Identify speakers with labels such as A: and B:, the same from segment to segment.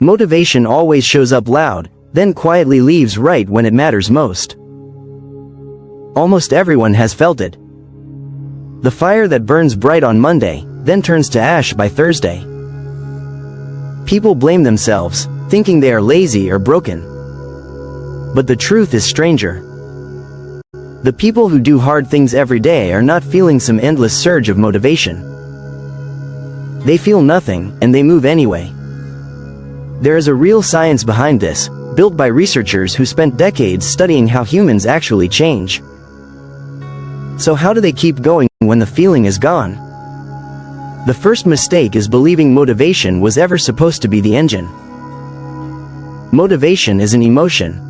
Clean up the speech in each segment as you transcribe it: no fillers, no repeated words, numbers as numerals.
A: Motivation always shows up loud, then quietly leaves right when it matters most. Almost everyone has felt it. The fire that burns bright on Monday, then turns to ash by Thursday. People blame themselves, thinking they are lazy or broken. But the truth is stranger. The people who do hard things every day are not feeling some endless surge of motivation. They feel nothing, and they move anyway. There is a real science behind this, built by researchers who spent decades studying how humans actually change. So how do they keep going when the feeling is gone? The first mistake is believing motivation was ever supposed to be the engine. Motivation is an emotion.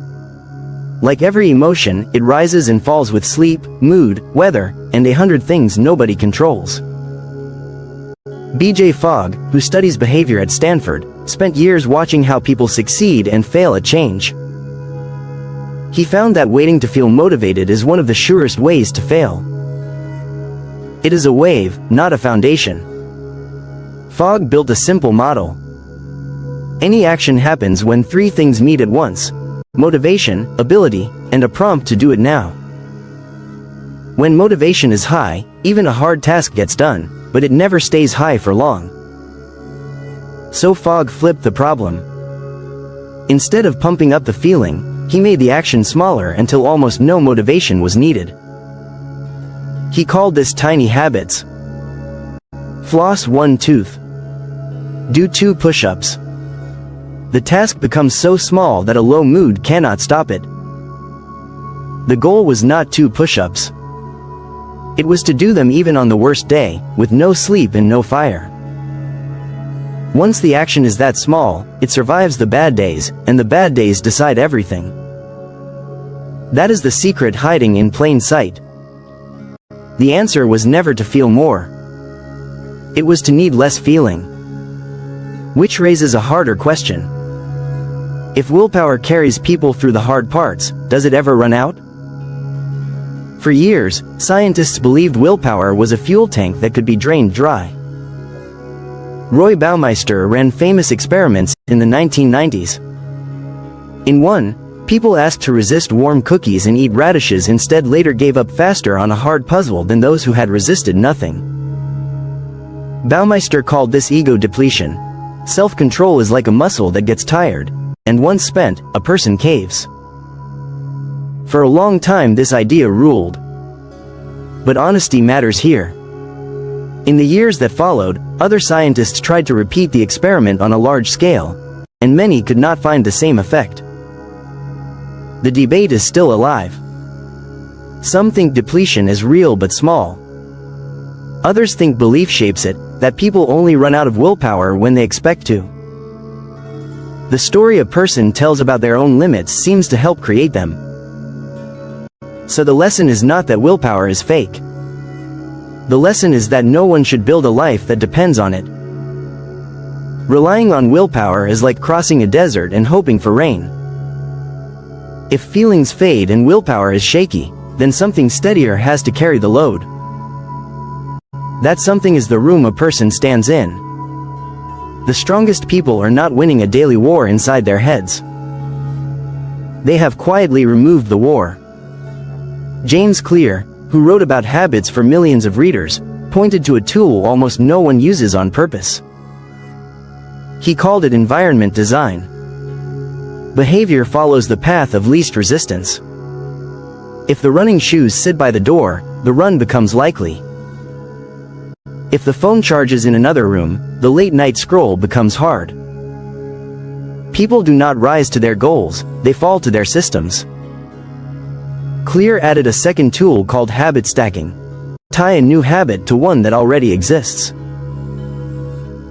A: Like every emotion, it rises and falls with sleep, mood, weather, and 100 things nobody controls. B.J. Fogg, who studies behavior at Stanford, spent years watching how people succeed and fail at change. He found that waiting to feel motivated is one of the surest ways to fail. It is a wave, not a foundation. Fogg built a simple model. Any action happens when three things meet at once: motivation, ability, and a prompt to do it now. When motivation is high, even a hard task gets done, but it never stays high for long. So Fogg flipped the problem. Instead of pumping up the feeling, he made the action smaller until almost no motivation was needed. He called this tiny habits. Floss 1 tooth. Do 2 push-ups. The task becomes so small that a low mood cannot stop it. The goal was not 2 push-ups. It was to do them even on the worst day, with no sleep and no fire. Once the action is that small, it survives the bad days, and the bad days decide everything. That is the secret hiding in plain sight. The answer was never to feel more. It was to need less feeling. Which raises a harder question. If willpower carries people through the hard parts, does it ever run out? For years, scientists believed willpower was a fuel tank that could be drained dry. Roy Baumeister ran famous experiments in the 1990s. In one, people asked to resist warm cookies and eat radishes instead later gave up faster on a hard puzzle than those who had resisted nothing. Baumeister called this ego depletion. Self-control is like a muscle that gets tired, and once spent, a person caves. For a long time this idea ruled. But honesty matters here. In the years that followed, other scientists tried to repeat the experiment on a large scale, and many could not find the same effect. The debate is still alive. Some think depletion is real but small. Others think belief shapes it, that people only run out of willpower when they expect to. The story a person tells about their own limits seems to help create them. So the lesson is not that willpower is fake. The lesson is that no one should build a life that depends on it. Relying on willpower is like crossing a desert and hoping for rain. If feelings fade and willpower is shaky, then something steadier has to carry the load. That something is the room a person stands in. The strongest people are not winning a daily war inside their heads. They have quietly removed the war. James Clear, who wrote about habits for millions of readers, pointed to a tool almost no one uses on purpose. He called it environment design. Behavior follows the path of least resistance. If the running shoes sit by the door, the run becomes likely. If the phone charges in another room, the late-night scroll becomes hard. People do not rise to their goals, they fall to their systems. Clear added a second tool called habit stacking. Tie a new habit to one that already exists.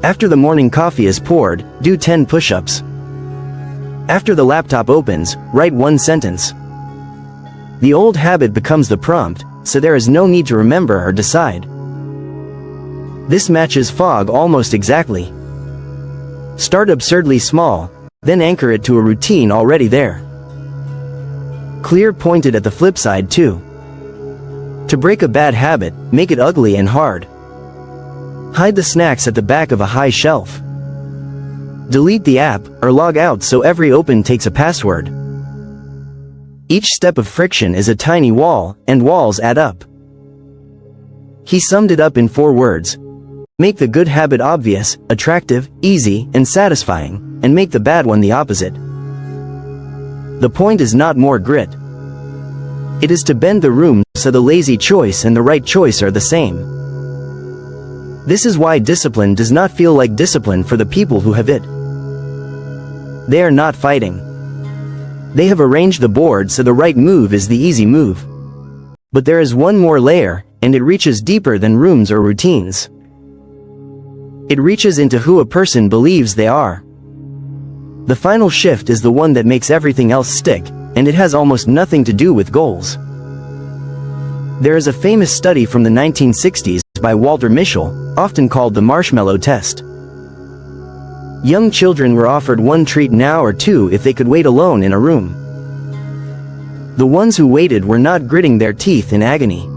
A: After the morning coffee is poured, do 10 push-ups. After the laptop opens, write 1 sentence. The old habit becomes the prompt, so there is no need to remember or decide. This matches Fogg almost exactly. Start absurdly small, then anchor it to a routine already there. Clear pointed at the flip side too. To break a bad habit, make it ugly and hard. Hide the snacks at the back of a high shelf. Delete the app, or log out so every open takes a password. Each step of friction is a tiny wall, and walls add up. He summed it up in 4 words. Make the good habit obvious, attractive, easy, and satisfying, and make the bad one the opposite. The point is not more grit. It is to bend the room so the lazy choice and the right choice are the same. This is why discipline does not feel like discipline for the people who have it. They are not fighting. They have arranged the board so the right move is the easy move. But there is one more layer, and it reaches deeper than rooms or routines. It reaches into who a person believes they are. The final shift is the one that makes everything else stick, and it has almost nothing to do with goals. There is a famous study from the 1960s by Walter Mischel, often called the Marshmallow test. Young children were offered 1 treat now or 2 if they could wait alone in a room. The ones who waited were not gritting their teeth in agony.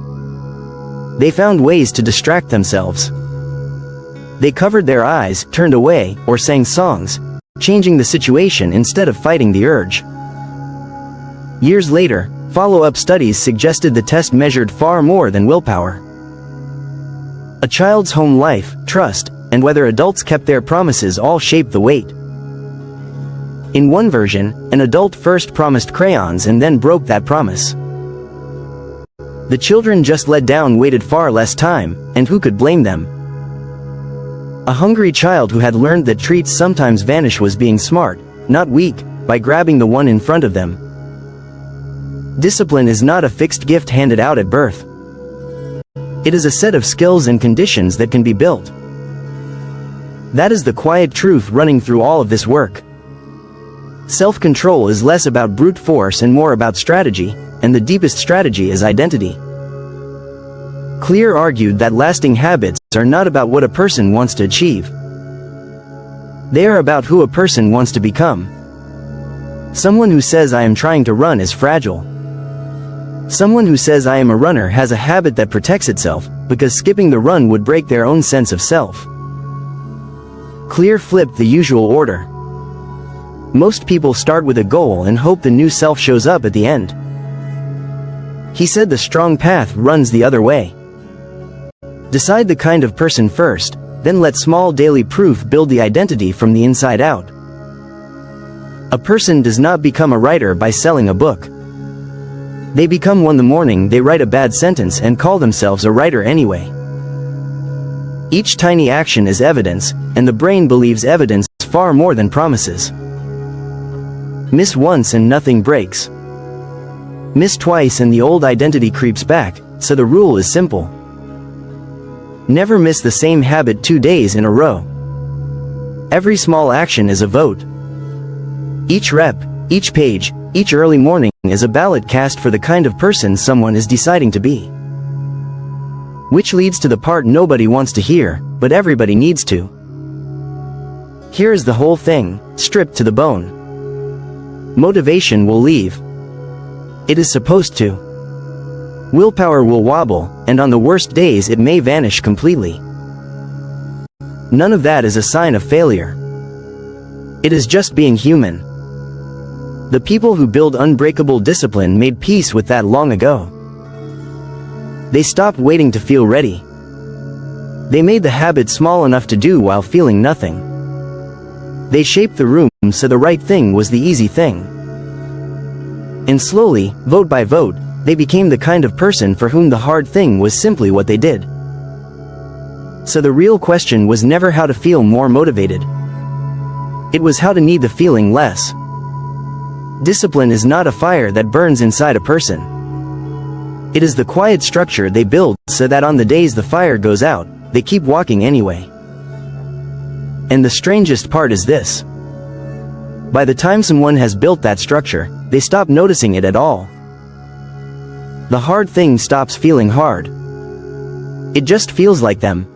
A: They found ways to distract themselves. They covered their eyes, turned away, or sang songs, changing the situation instead of fighting the urge. Years later, follow-up studies suggested the test measured far more than willpower. A child's home life, trust, and whether adults kept their promises all shaped the weight. In one version, an adult first promised crayons and then broke that promise. The children just let down waited far less time, and who could blame them? A hungry child who had learned that treats sometimes vanish was being smart, not weak, by grabbing the one in front of them. Discipline is not a fixed gift handed out at birth. It is a set of skills and conditions that can be built. That is the quiet truth running through all of this work. Self-control is less about brute force and more about strategy, and the deepest strategy is identity. Clear argued that lasting habits are not about what a person wants to achieve. They are about who a person wants to become. Someone who says I am trying to run is fragile. Someone who says I am a runner has a habit that protects itself, because skipping the run would break their own sense of self. Clear flipped the usual order. Most people start with a goal and hope the new self shows up at the end. He said the strong path runs the other way. Decide the kind of person first, then let small daily proof build the identity from the inside out. A person does not become a writer by selling a book. They become one the morning they write a bad sentence and call themselves a writer anyway. Each tiny action is evidence, and the brain believes evidence far more than promises. Miss once and nothing breaks. Miss twice and the old identity creeps back, so the rule is simple. Never miss the same habit 2 days in a row. Every small action is a vote. Each rep, each page, each early morning is a ballot cast for the kind of person someone is deciding to be. Which leads to the part nobody wants to hear, but everybody needs to. Here is the whole thing, stripped to the bone. Motivation will leave. It is supposed to. Willpower will wobble, and on the worst days it may vanish completely. None of that is a sign of failure. It is just being human. The people who build unbreakable discipline made peace with that long ago. They stopped waiting to feel ready. They made the habit small enough to do while feeling nothing. They shaped the room so the right thing was the easy thing. And slowly, vote by vote, they became the kind of person for whom the hard thing was simply what they did. So the real question was never how to feel more motivated. It was how to need the feeling less. Discipline is not a fire that burns inside a person. It is the quiet structure they build so that on the days the fire goes out, they keep walking anyway. And the strangest part is this. By the time someone has built that structure, they stop noticing it at all. The hard thing stops feeling hard. It just feels like them.